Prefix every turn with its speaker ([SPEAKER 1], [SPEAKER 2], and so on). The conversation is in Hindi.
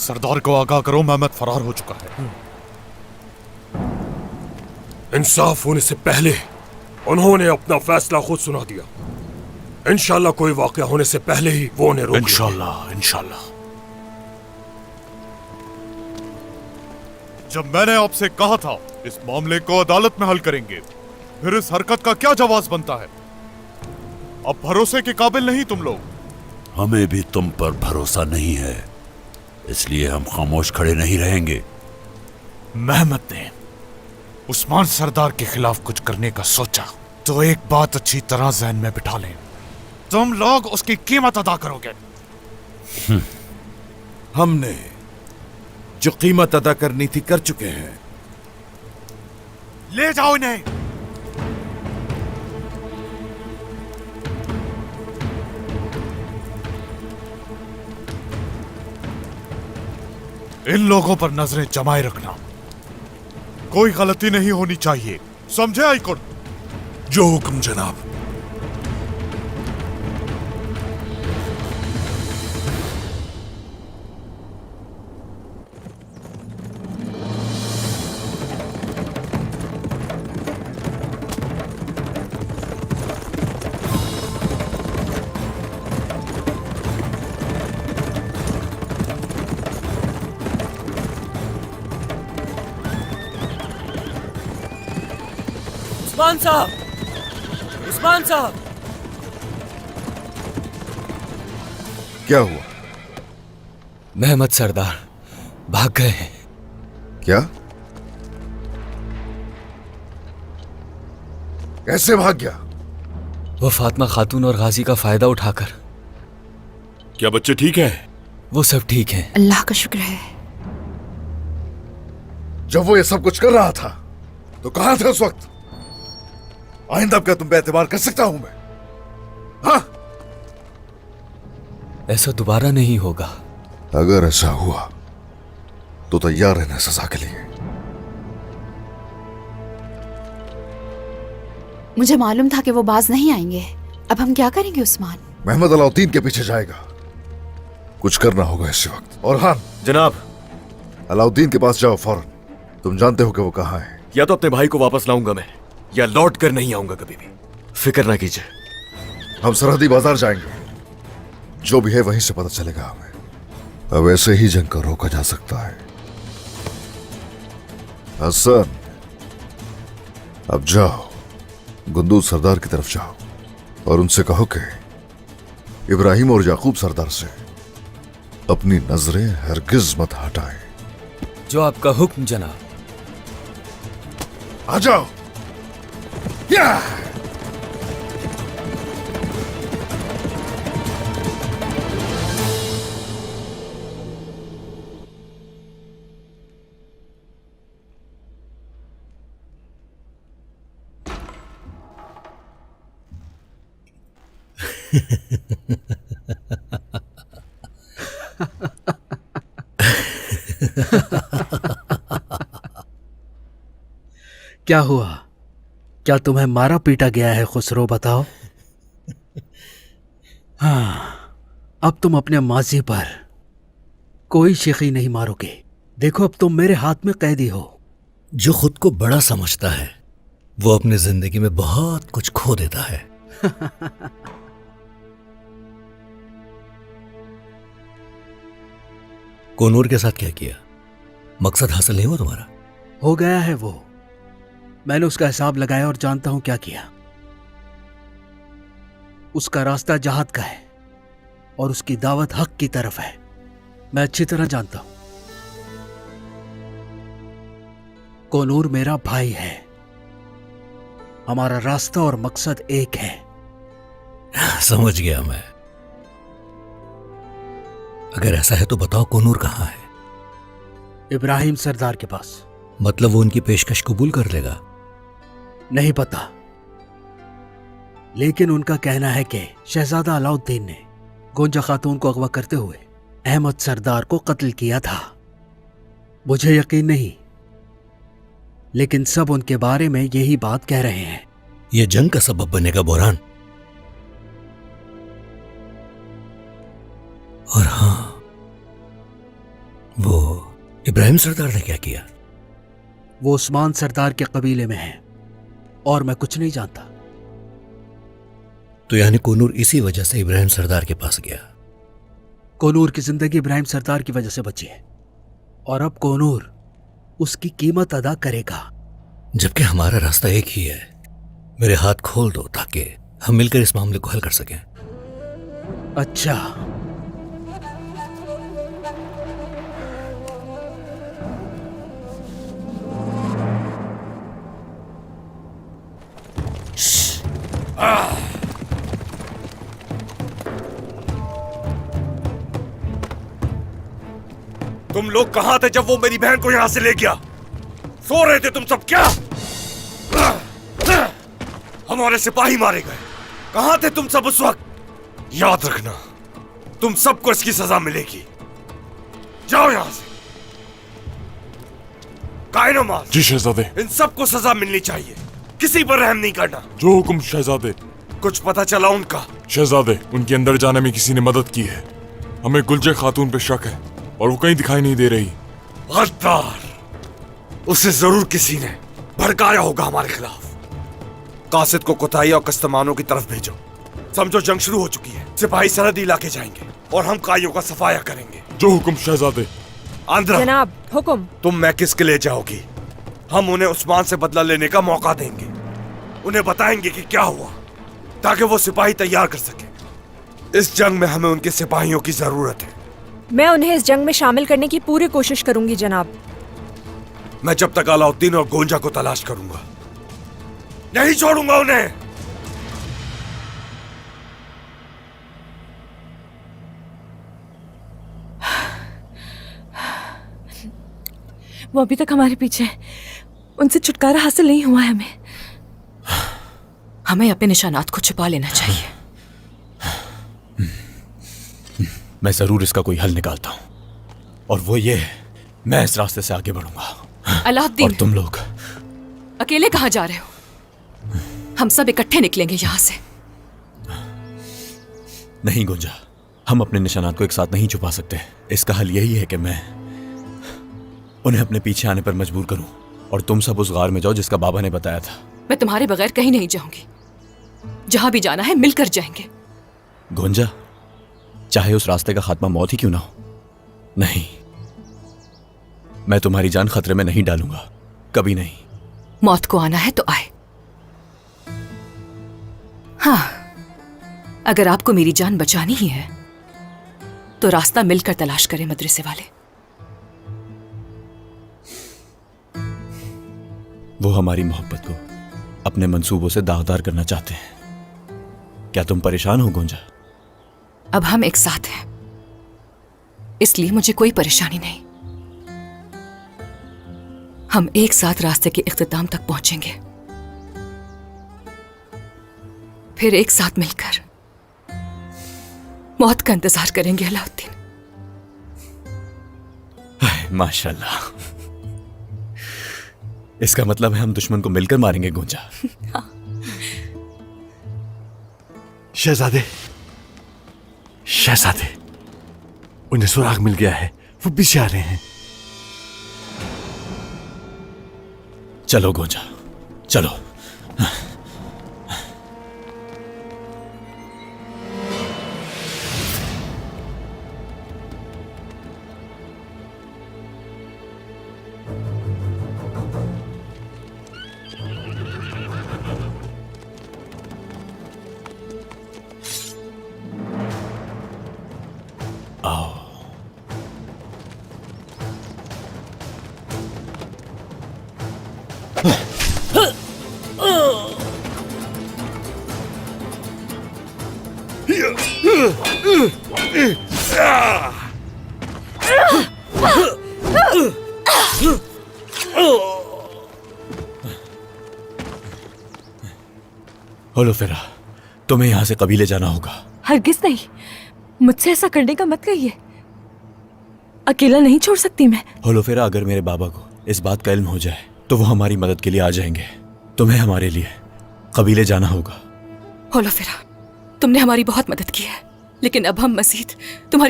[SPEAKER 1] सरदार को आगाह करो, मेहमद फरार हो चुका है।
[SPEAKER 2] इंसाफ होने से पहले उन्होंने अपना फैसला खुद सुना दिया। इंशाल्लाह कोई वाकया होने से पहले ही वो उन्हें रोक लेंगे।
[SPEAKER 1] इंशाल्लाह इंशाल्लाह। जब मैंने आपसे कहा था इस मामले को अदालत में हल करेंगे, फिर इस हरकत का क्या जवाब बनता है? अब भरोसे के काबिल नहीं तुम लोग।
[SPEAKER 3] हमें भी तुम पर भरोसा नहीं है, इसलिए हम खामोश खड़े नहीं रहेंगे।
[SPEAKER 1] मेहमद ने उस्मान सरदार के खिलाफ कुछ करने का सोचा तो एक बात अच्छी तरह जहन में बिठा लें, तुम लोग उसकी कीमत अदा करोगे।
[SPEAKER 4] हमने जो कीमत अदा करनी थी कर चुके हैं।
[SPEAKER 1] ले जाओ इन्हें। इन लोगों पर नजरें जमाए रखना, कोई गलती नहीं होनी चाहिए, समझे आईकुर्द?
[SPEAKER 2] जो हुक्म जनाब।
[SPEAKER 5] उस्मान साहब, उस्मान साहब।
[SPEAKER 4] क्या हुआ?
[SPEAKER 5] मेहमद सरदार भाग गए हैं।
[SPEAKER 4] क्या? कैसे भाग गया?
[SPEAKER 5] वो फातिमा खातून और गाजी का फायदा उठाकर।
[SPEAKER 2] क्या बच्चे ठीक है?
[SPEAKER 5] वो सब ठीक है,
[SPEAKER 6] अल्लाह का शुक्र है।
[SPEAKER 4] जब वो ये सब कुछ कर रहा था तो कहां थे उस वक्त? आइंदा क्या तुम पे एतबार कर सकता हूं मैं? हाँ?
[SPEAKER 5] ऐसा दोबारा नहीं होगा।
[SPEAKER 4] अगर ऐसा हुआ तो तैयार रहना सजा के लिए।
[SPEAKER 6] मुझे मालूम था कि वो बाज नहीं आएंगे। अब हम क्या करेंगे उस्मान?
[SPEAKER 4] मेहमद अलाउद्दीन के पीछे जाएगा, कुछ करना होगा इसी वक्त। और हाँ
[SPEAKER 2] जनाब,
[SPEAKER 4] अलाउद्दीन के पास जाओ फौरन। तुम जानते हो कि वो कहाँ है।
[SPEAKER 2] या तो अपने भाई को वापस लाऊंगा मैं, या लौट कर नहीं आऊंगा कभी भी। फिक्र ना कीजिए।
[SPEAKER 4] हम सरहदी बाजार जाएंगे, जो भी है वहीं से पता चलेगा हमें। अब ऐसे ही जंग को रोका जा सकता है। हसन, अब जाओ गुंदूज सरदार की तरफ जाओ और उनसे कहो कि इब्राहिम और याकूब सरदार से अपनी नजरें हरगिज मत हटाएं।
[SPEAKER 5] जो आपका हुक्म जनाब।
[SPEAKER 4] आ जाओ। या!
[SPEAKER 7] क्या हुआ? क्या तुम्हें मारा पीटा गया है खुसरो? बताओ। हाँ, अब तुम अपने माजी पर कोई शिकई नहीं मारोगे। देखो, अब तुम मेरे हाथ में कैदी हो।
[SPEAKER 3] जो खुद को बड़ा समझता है वो अपनी जिंदगी में बहुत कुछ खो देता है। कोनूर के साथ क्या किया? मकसद हासिल नहीं हुआ तुम्हारा?
[SPEAKER 7] हो गया है वो। मैंने उसका हिसाब लगाया और जानता हूं क्या किया। उसका रास्ता जहाद का है और उसकी दावत हक की तरफ है। मैं अच्छी तरह जानता हूं। कोनूर मेरा भाई है। हमारा रास्ता और मकसद एक है।
[SPEAKER 3] समझ गया मैं। अगर ऐसा है तो बताओ कोनूर कहां है?
[SPEAKER 7] इब्राहिम सरदार के पास।
[SPEAKER 3] मतलब वो उनकी पेशकश कबूल कर लेगा?
[SPEAKER 7] नहीं पता, लेकिन उनका कहना है कि शहजादा अलाउद्दीन ने गोंजा खातून को अगवा करते हुए अहमद सरदार को कत्ल किया था। मुझे यकीन नहीं, लेकिन सब उनके बारे में यही बात कह रहे हैं।
[SPEAKER 3] यह जंग का सबब बनेगा बुरहान। और हां,
[SPEAKER 8] वो इब्राहिम सरदार ने क्या किया?
[SPEAKER 7] वो उस्मान सरदार के कबीले में है और मैं कुछ नहीं जानता।
[SPEAKER 8] तो यानी कोनूर इसी वजह से इब्राहिम सरदार के पास गया।
[SPEAKER 7] कोनूर की जिंदगी इब्राहिम सरदार की वजह से बची है और अब कोनूर उसकी कीमत अदा करेगा।
[SPEAKER 8] जबकि हमारा रास्ता एक ही है। मेरे हाथ खोल दो ताकि हम मिलकर इस मामले को हल कर सकें।
[SPEAKER 7] अच्छा,
[SPEAKER 2] तुम लोग कहां थे जब वो मेरी बहन को यहां से ले गया? सो रहे थे तुम सब क्या? हमारे सिपाही मारे गए। कहां थे तुम सब उस वक्त? याद रखना, तुम सबको इसकी सजा मिलेगी। जाओ यहां से। कायनमाज,
[SPEAKER 9] जी शहजादे।
[SPEAKER 2] इन सबको सजा मिलनी चाहिए। किसी पर रहम नहीं करना।
[SPEAKER 9] जो हुक्म शहजादे।
[SPEAKER 2] कुछ पता चला उनका?
[SPEAKER 9] शहजादे, उनके अंदर जाने में किसी ने मदद की है। हमें गुलजे खातून पे शक है और वो कहीं दिखाई नहीं दे रही।
[SPEAKER 2] गद्दार! उसे जरूर किसी ने भड़काया होगा हमारे खिलाफ। कासिद को कोताही और कस्तमानों की तरफ भेजो। समझो जंग शुरू हो चुकी है। सिपाही सरहदी इलाके जाएंगे और हम काइयों का सफाया करेंगे।
[SPEAKER 9] जो हुक्म शहजादे।
[SPEAKER 2] आंद्रा,
[SPEAKER 10] जनाब हुक्म।
[SPEAKER 2] तुम मैकिस के ले जाओगी। हम उन्हें उस्मान से बदला लेने का मौका देंगे। उन्हें बताएंगे कि क्या हुआ ताकि वो सिपाही तैयार कर सके। इस जंग में हमें उनके सिपाहियों की जरूरत है।
[SPEAKER 10] मैं उन्हें इस जंग में शामिल करने की पूरी कोशिश करूंगी जनाब।
[SPEAKER 2] मैं जब तक अलाउद्दीन और गोंजा को तलाश करूंगा नहीं छोड़ूंगा उन्हें।
[SPEAKER 10] वो अभी तक हमारे पीछे है। उनसे छुटकारा हासिल नहीं हुआ है हमें।
[SPEAKER 6] हमें अपने निशानात को छुपा लेना चाहिए।
[SPEAKER 5] मैं जरूर इसका कोई हल निकालता हूं और वो ये है, मैं इस रास्ते से आगे बढ़ूंगा।
[SPEAKER 6] अलाउद्दीन,
[SPEAKER 5] और तुम लोग
[SPEAKER 6] अकेले कहां जा रहे हो? हम सब इकट्ठे निकलेंगे यहां से।
[SPEAKER 5] नहीं गुंजा, हम अपने निशानात को एक साथ नहीं छुपा सकते। इसका हल यही है कि मैं उन्हें अपने पीछे आने पर मजबूर करूं और तुम सब उस गार में जाओ जिसका बाबा ने बताया था।
[SPEAKER 6] मैं तुम्हारे बगैर कहीं नहीं जाऊंगी। जहां भी जाना है मिलकर जाएंगे।
[SPEAKER 5] गुंजा, चाहे उस रास्ते का खात्मा मौत ही क्यों ना हो, नहीं, मैं तुम्हारी जान खतरे में नहीं डालूंगा, कभी नहीं।
[SPEAKER 6] मौत को आना है तो आए। हाँ, अगर आपको मेरी जान बचानी ही है तो रास्ता मिलकर तलाश करें मदरसे वाले।
[SPEAKER 5] वो हमारी मोहब्बत को अपने मंसूबों से दागदार करना चाहते हैं। क्या तुम परेशान हो गुंजा?
[SPEAKER 6] अब हम एक साथ हैं, इसलिए मुझे कोई परेशानी नहीं। हम एक साथ रास्ते के इख्तिताम तक पहुंचेंगे, फिर एक साथ मिलकर मौत का इंतजार करेंगे। अलाउद्दीन,
[SPEAKER 5] माशाल्लाह, इसका मतलब है हम दुश्मन को मिलकर मारेंगे गुंजा।
[SPEAKER 11] शहजादे, शहजादे, उन्हें सुराग मिल गया है। वो पीछे आ रहे हैं।
[SPEAKER 5] चलो गुंजा, चलो। होलोफेरा, तुम्हें यहां से कबीले जाना होगा।
[SPEAKER 10] हरगिज नहीं, मुझसे ऐसा करने का मत कहिए। अकेला नहीं छोड़ सकती मैं।
[SPEAKER 5] होलोफेरा, अगर मेरे बाबा को इस बात का इल्म हो जाए तो वो हमारी मदद के लिए आ जाएंगे। तुम्हें हमारे लिए कबीले जाना होगा।
[SPEAKER 6] होलोफेरा, तुमने हमारी बहुत मदद की है, लेकिन अब हम मजीद तुम्हारी